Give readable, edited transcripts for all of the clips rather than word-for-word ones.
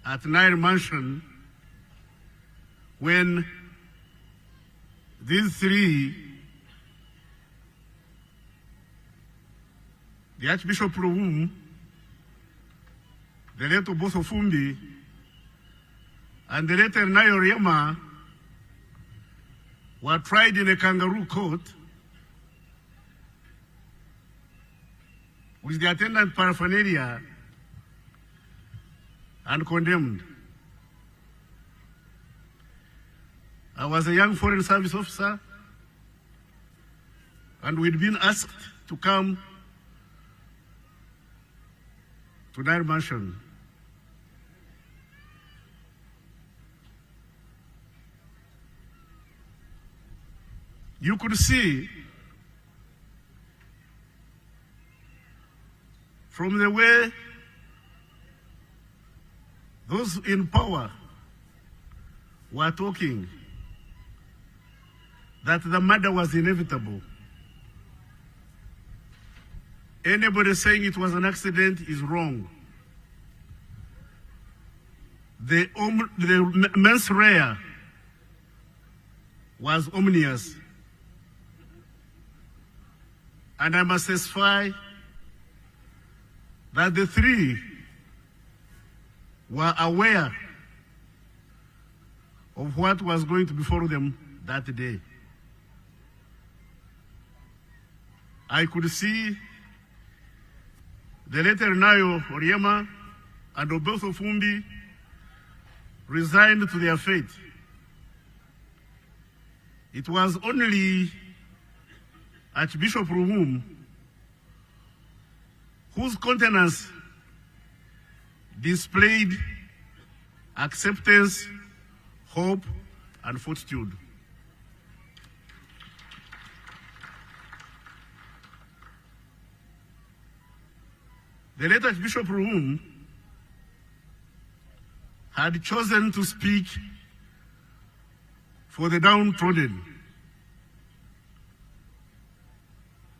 at Nile Mansion when these three, the Archbishop Luwum, the late Oboso Fumbi, and the late Nayo Riema were tried in a kangaroo court with the attendant paraphernalia and condemned. I was a young foreign service officer, and we'd been asked to come to Nile Mansion. You could see from the way those in power were talking that the murder was inevitable. Anybody saying it was an accident is wrong. The mens rea was ominous. And I must testify that the three were aware of what was going to befall them that day. I could see the later Nayo Oriema and Oboso Fumbi resigned to their fate. It was only Archbishop Luwum, whose countenance displayed acceptance, hope, and fortitude. The late Archbishop Luwum had chosen to speak for the downtrodden.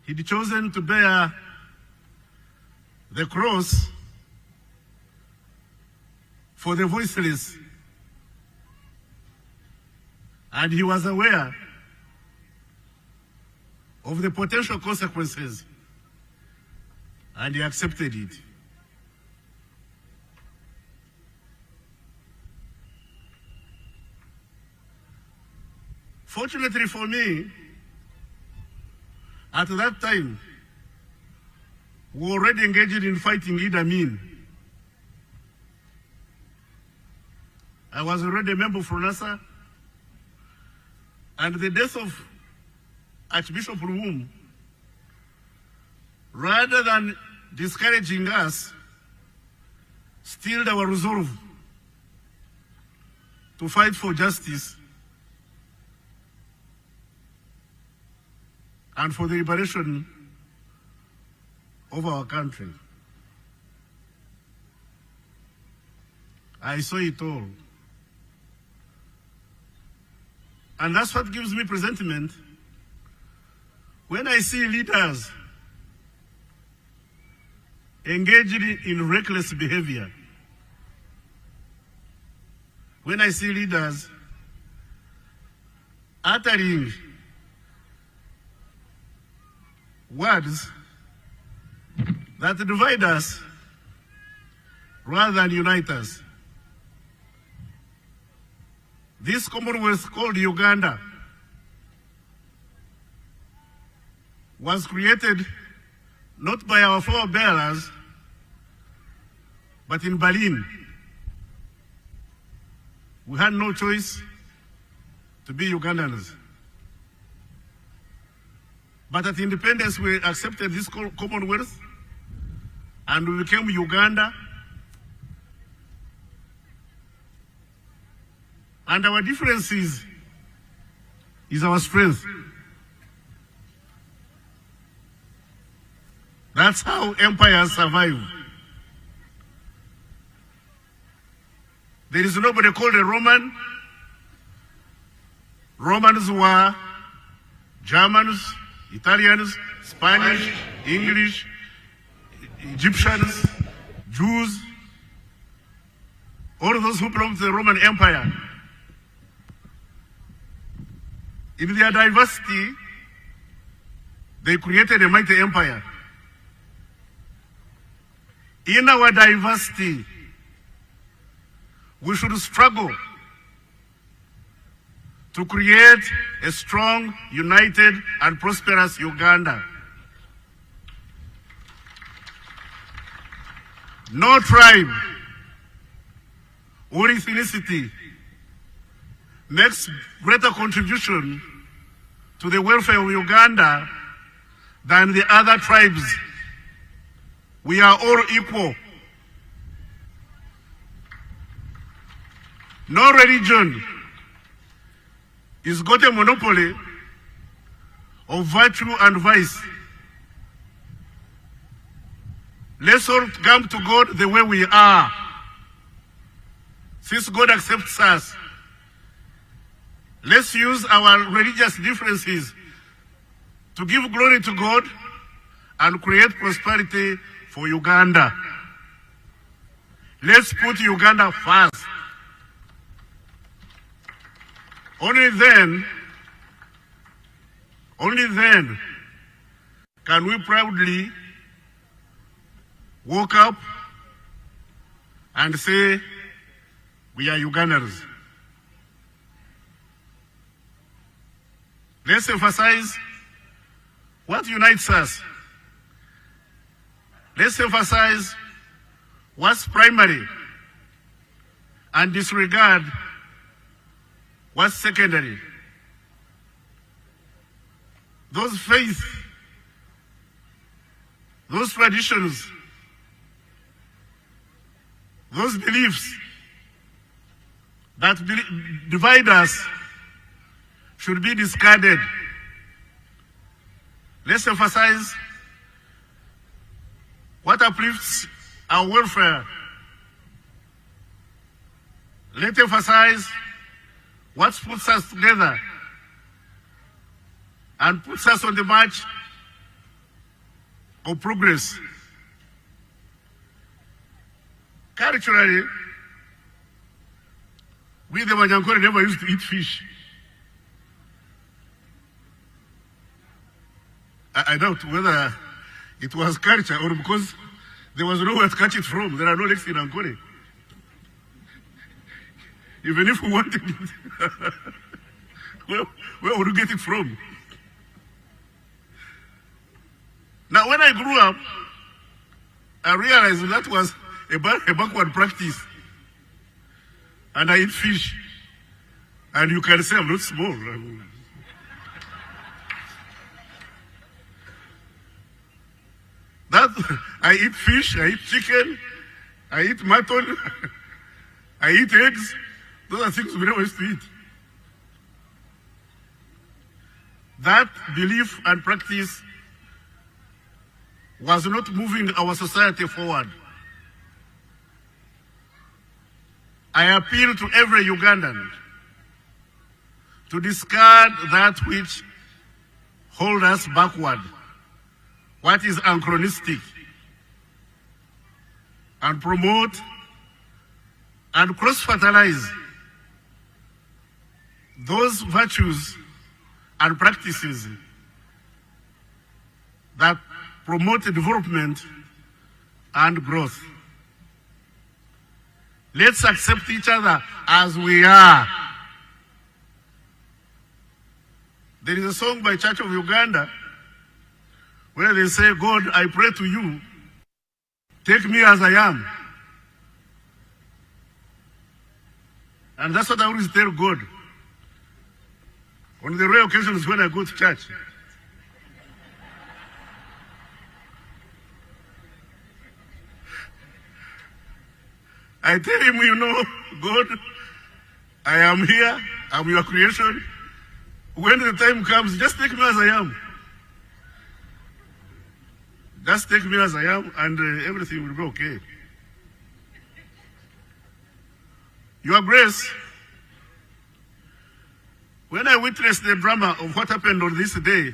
He'd chosen to bear the cross for the voiceless. And he was aware of the potential consequences, and he accepted it. Fortunately for me, at that time, we were already engaged in fighting Idi Amin. I was already a member of FRONASA, and the death of Archbishop Luwum, rather than discouraging us, stilled our resolve to fight for justice and for the liberation of our country. I saw it all. And that's what gives me presentiment when I see leaders engaged in reckless behavior. When I see leaders uttering words that divide us rather than unite us. This Commonwealth called Uganda was created not by our forebears, but in Berlin. We had no choice to be Ugandans. But at independence, we accepted this Commonwealth, and we became Uganda. And our differences is our strength. That's how empires survive. There is nobody called a Roman. Romans were Germans, Italians, Spanish, English, Egyptians, Jews. all those who belong to the Roman Empire. In their diversity, they created a mighty empire. In our diversity, we should struggle to create a strong, united, and prosperous Uganda. No tribe or ethnicity makes greater contribution to the welfare of Uganda than the other tribes. We are all equal. No religion is got a monopoly of virtue and vice. Let's all come to God the way we are. Since God accepts us, let's use our religious differences to give glory to God and create prosperity for Uganda. Let's put Uganda first. Only then can we proudly walk up and say, we are Ugandans. Let's emphasize what unites us. Let's emphasize what's primary and disregard what's secondary. Those faiths, those traditions, those beliefs that divide us should be discarded. Let's emphasize what uplifts our welfare. Let's emphasize what puts us together and puts us on the march of progress. Culturally, we the Wanyankore never used to eat fish. I doubt whether it was culture or because there was nowhere to catch it from. There are no lakes in Ankole. Even if we wanted it, where would we get it from? Now, when I grew up, I realized that was a backward practice. And I eat fish. And you can say I'm not small. That I eat fish, I eat chicken, I eat mutton, I eat eggs. Those are things we never used to eat. That belief and practice was not moving our society forward. I appeal to every Ugandan to discard that which holds us backward, what is anachronistic, and promote and cross-fertilize those virtues and practices that promote development and growth. Let's accept each other as we are. There is a song by Church of Uganda where they say, God, I pray to you, take me as I am. And that's what I always tell God on the rare occasions when I go to church. I tell him, you know, God, I am here, I'm your creation. When the time comes, just take me as I am. Just take me as I am, and everything will be okay. Your Grace, when I witnessed the drama of what happened on this day,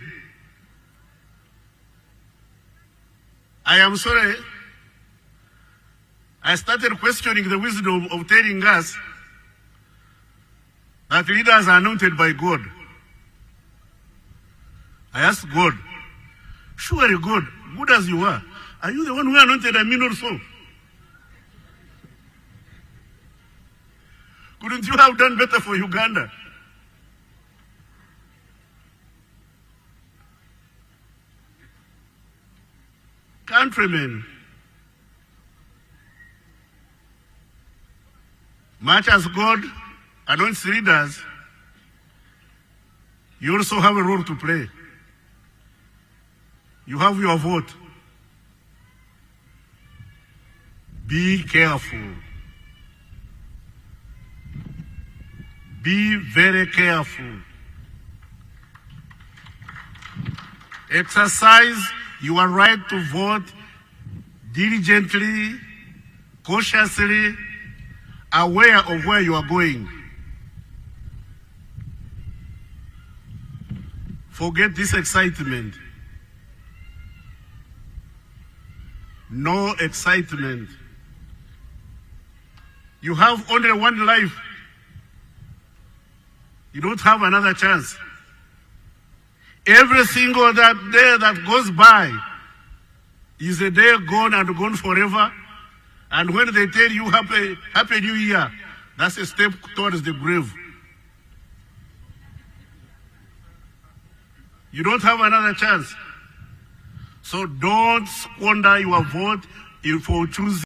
I am sorry I started questioning the wisdom of telling us that leaders are anointed by God. I asked God, surely God, good as you are you the one who anointed Amin also? Couldn't you have done better for Uganda? Countrymen, much as God anoints leaders, you also have a role to play. You have your vote. Be careful. Be very careful. Exercise your right to vote diligently, cautiously, aware of where you are going. Forget this excitement. No excitement. You have only one life. You don't have another chance. Every single day that goes by is a day gone and gone forever. And when they tell you Happy New Year, that's a step towards the grave. You don't have another chance. So don't squander your vote for choosing